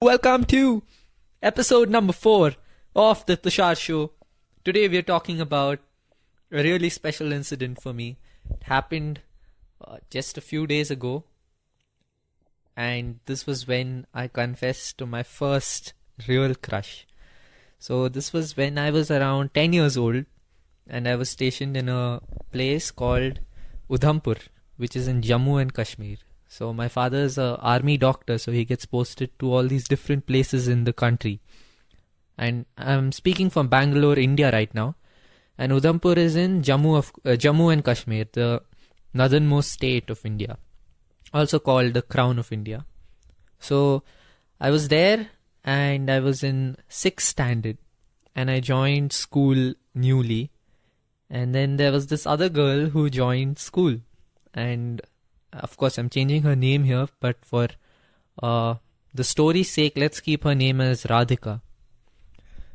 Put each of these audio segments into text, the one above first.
Welcome to episode number 4 of the Tushaar Show. Today we are talking about a really special incident for me. It happened just a few days ago, and this was when I confessed to my first real crush. So this was when I was around 10 years old, and I was stationed in a place called Udhampur, which is in Jammu and Kashmir. So my father is an army doctor, so he gets posted to all these different places in the country. And I'm speaking from Bangalore, India right now. And Udhampur is in Jammu and Kashmir, the northernmost state of India, also called the Crown of India. So I was there, and I was in 6th standard, and I joined school newly. And then there was this other girl who joined school, and of course I'm changing her name here, but for the story's sake, let's keep her name as Radhika.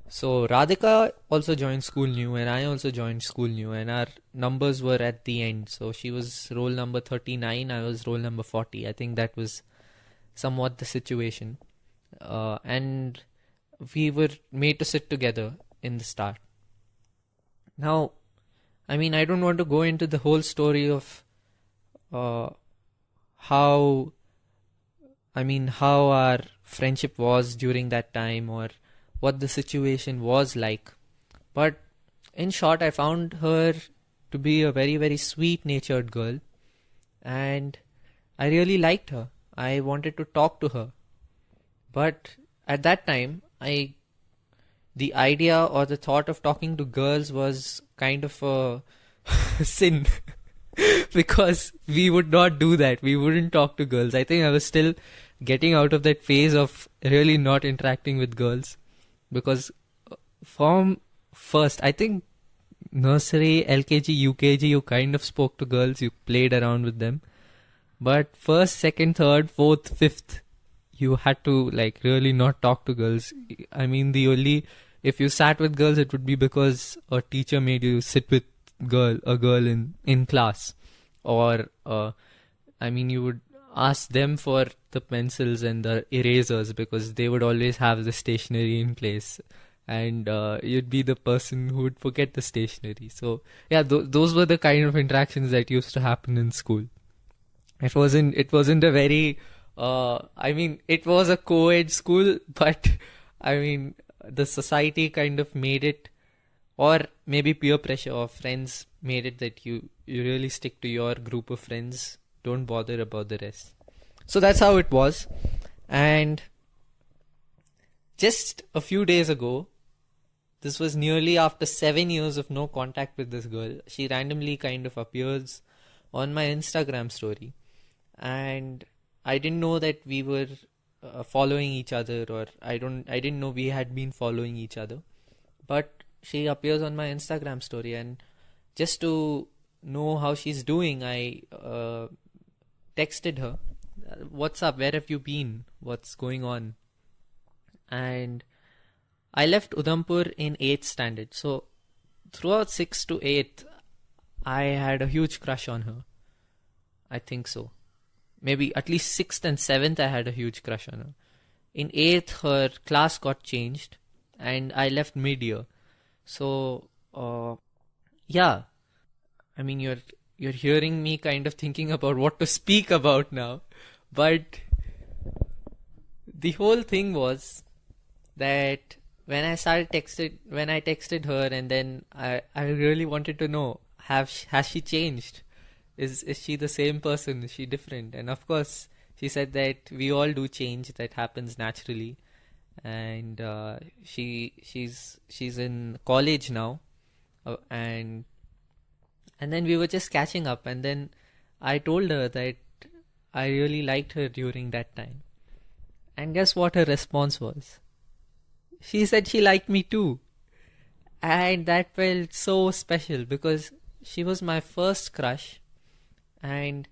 So Radhika also joined school new, and I also joined school new, and our numbers were at the end. So she was roll number 39, I was roll number 40. I think that was somewhat the situation. And we were made to sit together in the start. Now, I don't want to go into the whole story of how our friendship was during that time, or what the situation was like. But in short, I found her to be a very, very sweet-natured girl, and I really liked her. I wanted to talk to her. But at that time, the idea or the thought of talking to girls was kind of a sin. Because we would not do that. We wouldn't talk to girls. I think I was still getting out of that phase of really not interacting with girls. Because from first, I think nursery, LKG, UKG, you kind of spoke to girls. You played around with them. But first, second, third, fourth, fifth, you had to really not talk to girls. If you sat with girls, it would be because a teacher made you sit with a girl in class, or you would ask them for the pencils and the erasers because they would always have the stationery in place, and you'd be the person who would forget the stationery. So yeah, those were the kind of interactions that used to happen in school. It wasn't a very it was a co-ed school, but the society kind of made it, or maybe peer pressure of friends made it that you really stick to your group of friends. Don't bother about the rest. So that's how it was. And just a few days ago, this was nearly after 7 years of no contact with this girl, she randomly kind of appears on my Instagram story. And I didn't know that we were following each other, or I didn't know we had been following each other. But she appears on my Instagram story, and just to know how she's doing, I texted her, "What's up? Where have you been? What's going on?" And I left Udhampur in 8th standard. So throughout 6th to 8th, I had a huge crush on her. I think so. Maybe at least 6th and 7th, I had a huge crush on her. In 8th, her class got changed, and I left mid-year. So, yeah, you're hearing me kind of thinking about what to speak about now. But the whole thing was that when I texted her, and then I really wanted to know, has she changed? Is she the same person? Is she different? And of course, she said that we all do change. That happens naturally. And she's in college now, and then we were just catching up, and then I told her that I really liked her during that time. And guess what her response was? She said she liked me too. And that felt so special, because she was my first crush, and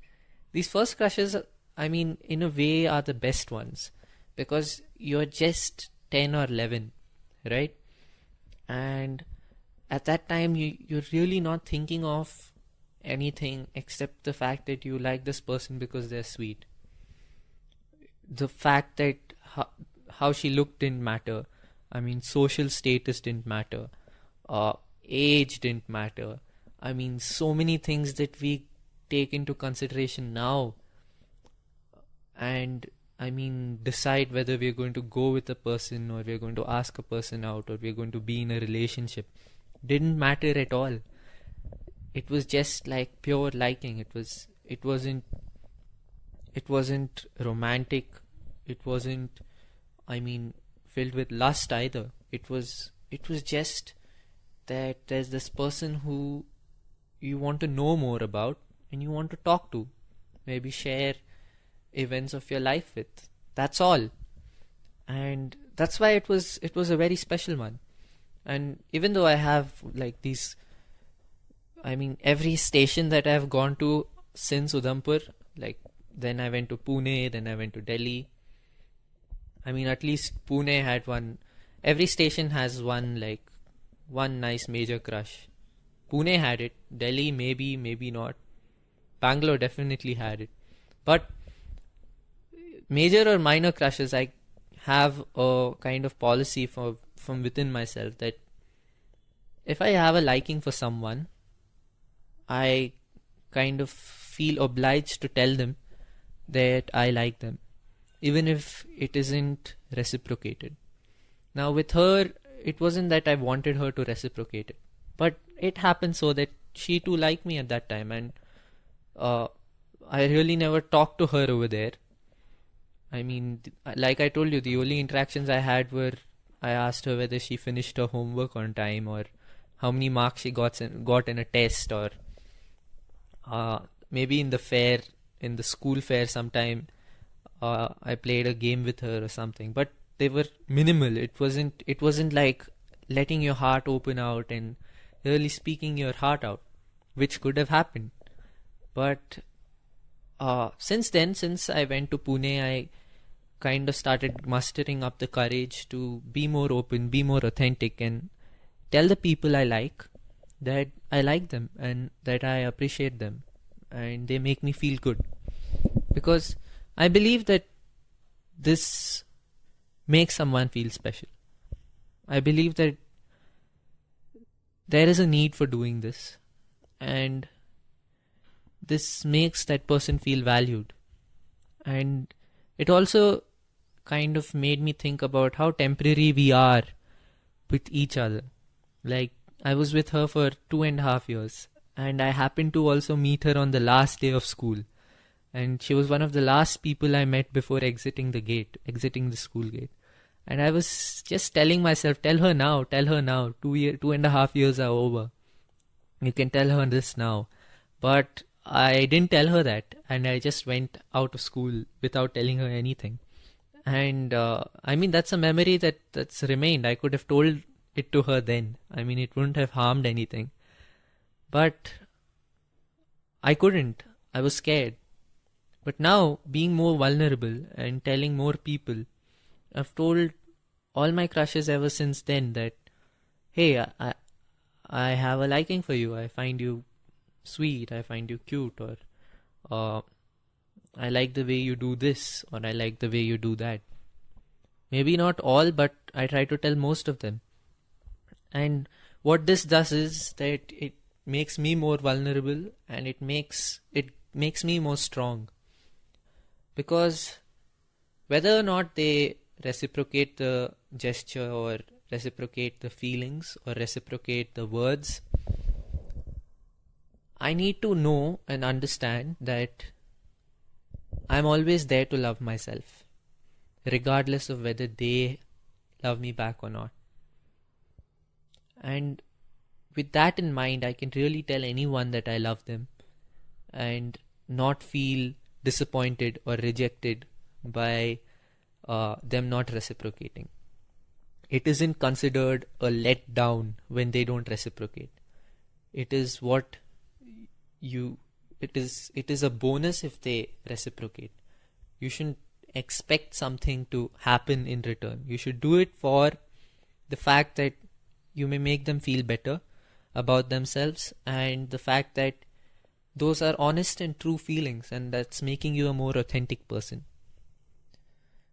these first crushes, in a way, are the best ones, because you're just 10 or 11, right? And at that time, you're really not thinking of anything except the fact that you like this person because they're sweet. The fact that how she looked didn't matter. I mean, social status didn't matter. Age didn't matter. I mean, so many things that we take into consideration now, and I mean, decide whether we're going to go with a person, or we're going to ask a person out, or we're going to be in a relationship, didn't matter at all. It was just like pure liking. It wasn't romantic. It wasn't, I mean, filled with lust either. It was just that there's this person who you want to know more about and you want to talk to, maybe share events of your life with. That's all. And that's why it was a very special one. And even though I have like these, I mean, every station that I've gone to since Udhampur, like then I went to Pune, then I went to Delhi. I mean, at least Pune had one. Every station has one nice major crush. Pune had it. Delhi maybe, maybe not. Bangalore definitely had it. But major or minor crushes, I have a kind of policy from within myself that if I have a liking for someone, I kind of feel obliged to tell them that I like them, even if it isn't reciprocated. Now with her, it wasn't that I wanted her to reciprocate it, but it happened so that she too liked me at that time, and I really never talked to her over there. I mean, like I told you, the only interactions I had were I asked her whether she finished her homework on time, or how many marks she got in a test, or maybe in the school fair sometime I played a game with her or something. But they were minimal. It wasn't like letting your heart open out and really speaking your heart out, which could have happened. But since I went to Pune, I kind of started mustering up the courage to be more open, be more authentic, and tell the people I like that I like them and that I appreciate them and they make me feel good. Because I believe that this makes someone feel special. I believe that there is a need for doing this, and this makes that person feel valued. And it also kind of made me think about how temporary we are with each other. Like, I was with her for 2.5 years, and I happened to also meet her on the last day of school. And she was one of the last people I met before exiting the school gate. And I was just telling myself, tell her now. 2.5 years are over. You can tell her this now. But I didn't tell her that, and I just went out of school without telling her anything. And I mean, that's a memory that's remained. I could have told it to her then. I mean, it wouldn't have harmed anything. But I couldn't. I was scared. But now, being more vulnerable and telling more people, I've told all my crushes ever since then that, hey, I have a liking for you. I find you sweet. I find you cute. Or I like the way you do this, or I like the way you do that. Maybe not all, but I try to tell most of them. And what this does is that it makes me more vulnerable, and it makes me more strong. Because whether or not they reciprocate the gesture, or reciprocate the feelings, or reciprocate the words, I need to know and understand that I'm always there to love myself, regardless of whether they love me back or not. And with that in mind, I can really tell anyone that I love them and not feel disappointed or rejected by them not reciprocating. It isn't considered a letdown when they don't reciprocate. It is it is a bonus if they reciprocate. You shouldn't expect something to happen in return. You should do it for the fact that you may make them feel better about themselves, and the fact that those are honest and true feelings, and that's making you a more authentic person.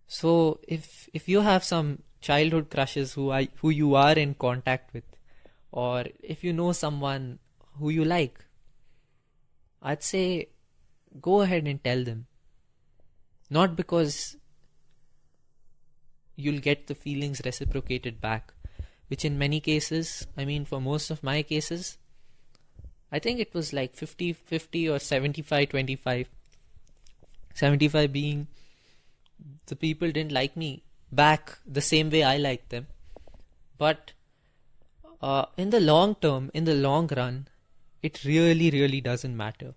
So if you have some childhood crushes who you are in contact with, or if you know someone who you like, I'd say go ahead and tell them. Not because you'll get the feelings reciprocated back, which in many cases, I mean for most of my cases, I think it was like 50-50 or 75-25. 75 being the people didn't like me back the same way I liked them. But in the long term, in the long run, it really, really doesn't matter.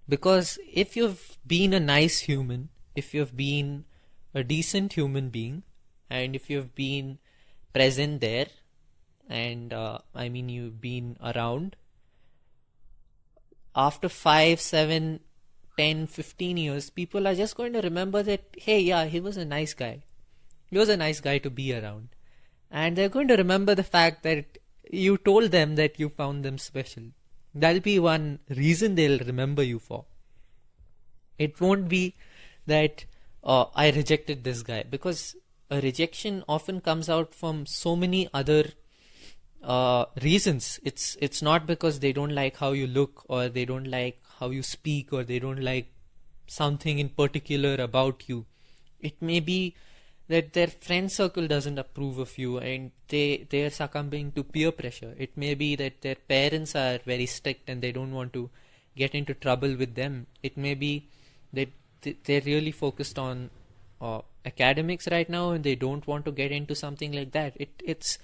Because if you've been a nice human, if you've been a decent human being, and if you've been present there, and I mean you've been around, after 5, 7, 10, 15 years, people are just going to remember that, hey, yeah, he was a nice guy. He was a nice guy to be around. And they're going to remember the fact that you told them that you found them special. That'll be one reason they'll remember you for. It won't be that I rejected this guy, because a rejection often comes out from so many other reasons. It's not because they don't like how you look, or they don't like how you speak, or they don't like something in particular about you. It may be that their friend circle doesn't approve of you and they are succumbing to peer pressure. It may be that their parents are very strict and they don't want to get into trouble with them. It may be that they're really focused on academics right now and they don't want to get into something like that. It's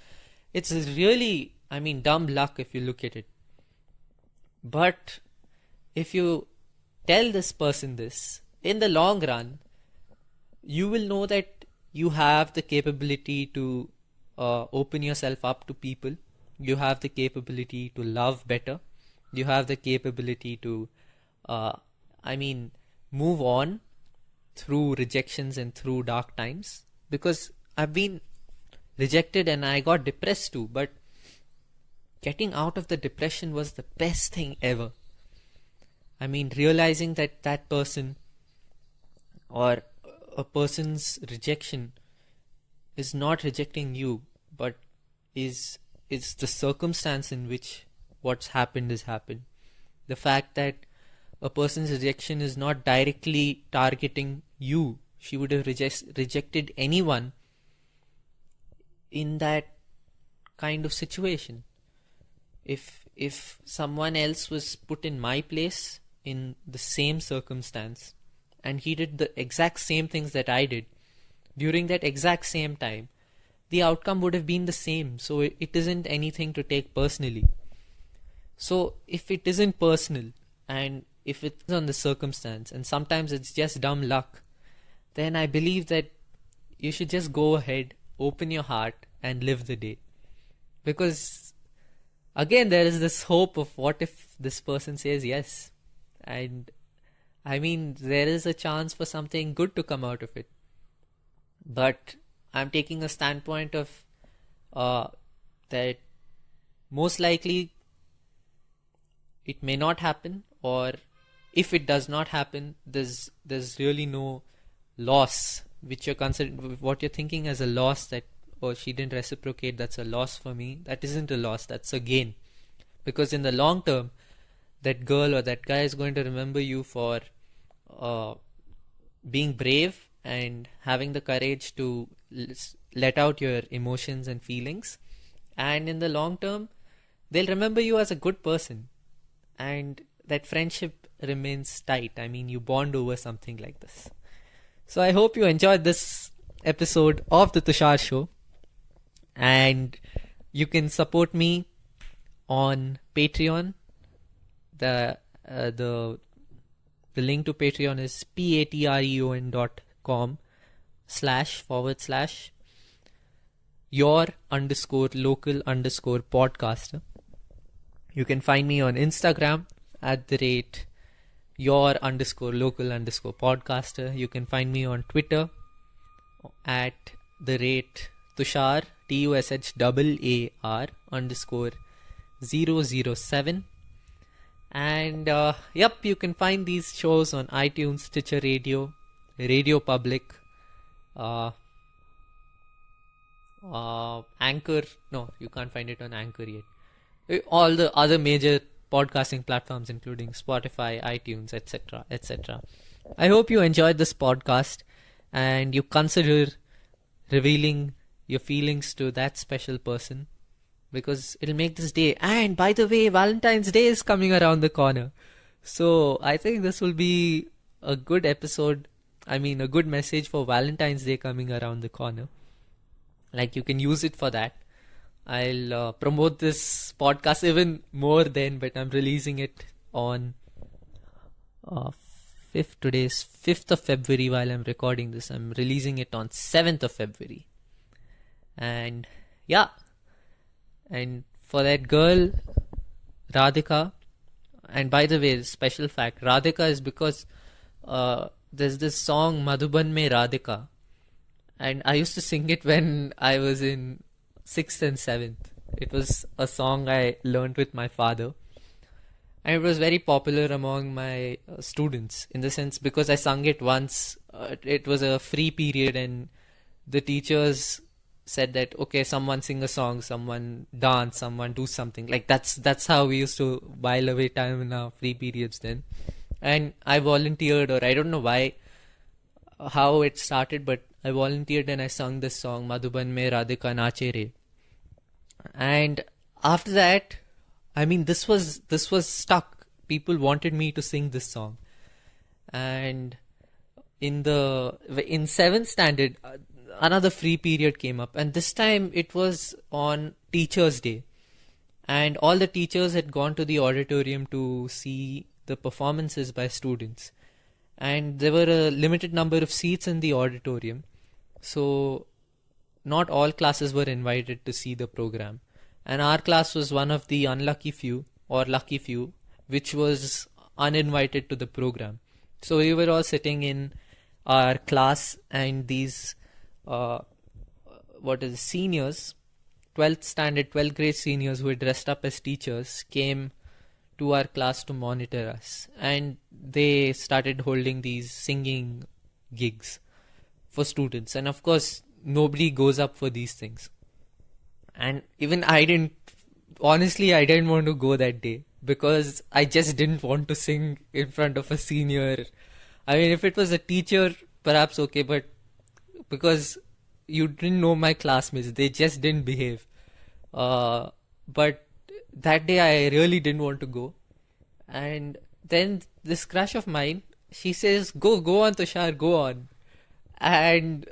really, I mean, dumb luck if you look at it. But if you tell this person this, in the long run, you will know that you have the capability to open yourself up to people. You have the capability to love better. You have the capability to, move on through rejections and through dark times. Because I've been rejected and I got depressed too. But getting out of the depression was the best thing ever. I mean, realizing that that person or a person's rejection is not rejecting you, but is the circumstance in which what's happened has happened. The fact that a person's rejection is not directly targeting you. She would have rejected anyone in that kind of situation. If someone else was put in my place in the same circumstance, and he did the exact same things that I did during that exact same time, the outcome would have been the same. So it isn't anything to take personally. So if it isn't personal, and if it's on the circumstance, and sometimes it's just dumb luck, then I believe that you should just go ahead, open your heart, and live the day. Because again, there is this hope of what if this person says yes, and I mean, there is a chance for something good to come out of it. But I'm taking a standpoint of that most likely it may not happen, or if it does not happen, there's really no loss, which you're considering, what you're thinking as a loss, that she didn't reciprocate, that's a loss for me. That isn't a loss, that's a gain. Because in the long term, that girl or that guy is going to remember you for being brave and having the courage to let out your emotions and feelings. And in the long term, they'll remember you as a good person. And that friendship remains tight. I mean, you bond over something like this. So I hope you enjoyed this episode of the Tushaar Show. And you can support me on Patreon. The link to Patreon is patreon.com/your_local_podcaster. You can find me on Instagram at @your_local_podcaster. You can find me on Twitter at @Tushar TUSHAAR_007. And you can find these shows on iTunes, Stitcher Radio, Radio Public, uh, Anchor. No, you can't find it on Anchor yet. All the other major podcasting platforms, including Spotify, iTunes, etc., etc. I hope you enjoyed this podcast and you consider revealing your feelings to that special person, because it'll make this day. And by the way, Valentine's Day is coming around the corner. So I think this will be a good episode. I mean, a good message for Valentine's Day coming around the corner. Like, you can use it for that. I'll promote this podcast even more then, but I'm releasing it on today's 5th of February while I'm recording this. I'm releasing it on 7th of February. And yeah. And for that girl, Radhika, and by the way, special fact, Radhika is because there's this song Madhuban Mein Radhika, and I used to sing it when I was in 6th and 7th. It was a song I learned with my father, and it was very popular among my students, in the sense because I sung it once. It was a free period and the teachers said that, okay, someone sing a song, someone dance, someone do something. Like, that's how we used to while away time in our free periods then. And I volunteered, or I don't know how it started, but I volunteered and I sung this song, Madhuban Mein Radhika Nache Re. And after that, I mean, this was stuck. People wanted me to sing this song. And in 7th standard, another free period came up, and this time it was on Teachers' Day, and all the teachers had gone to the auditorium to see the performances by students, and there were a limited number of seats in the auditorium, so not all classes were invited to see the program, and our class was one of the unlucky few, or lucky few, which was uninvited to the program. So we were all sitting in our class, and these seniors, 12th grade seniors who were dressed up as teachers, came to our class to monitor us, and they started holding these singing gigs for students. And of course, nobody goes up for these things, and even I didn't want to go that day, because I just didn't want to sing in front of a senior. I mean, if it was a teacher, perhaps okay, but because you didn't know my classmates, they just didn't behave. But that day I really didn't want to go. And then this crush of mine, she says, go on Tushaar, go on. And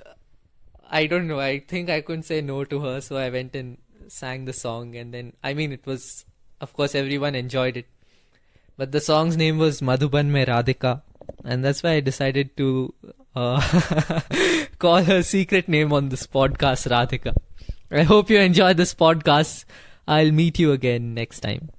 I don't know, I think I couldn't say no to her, so I went and sang the song. And then, I mean, it was, of course, everyone enjoyed it. But the song's name was Madhuban Mein Radhika, and that's why I decided to call her secret name on this podcast Radhika. I hope you enjoyed this podcast. I'll meet you again next time.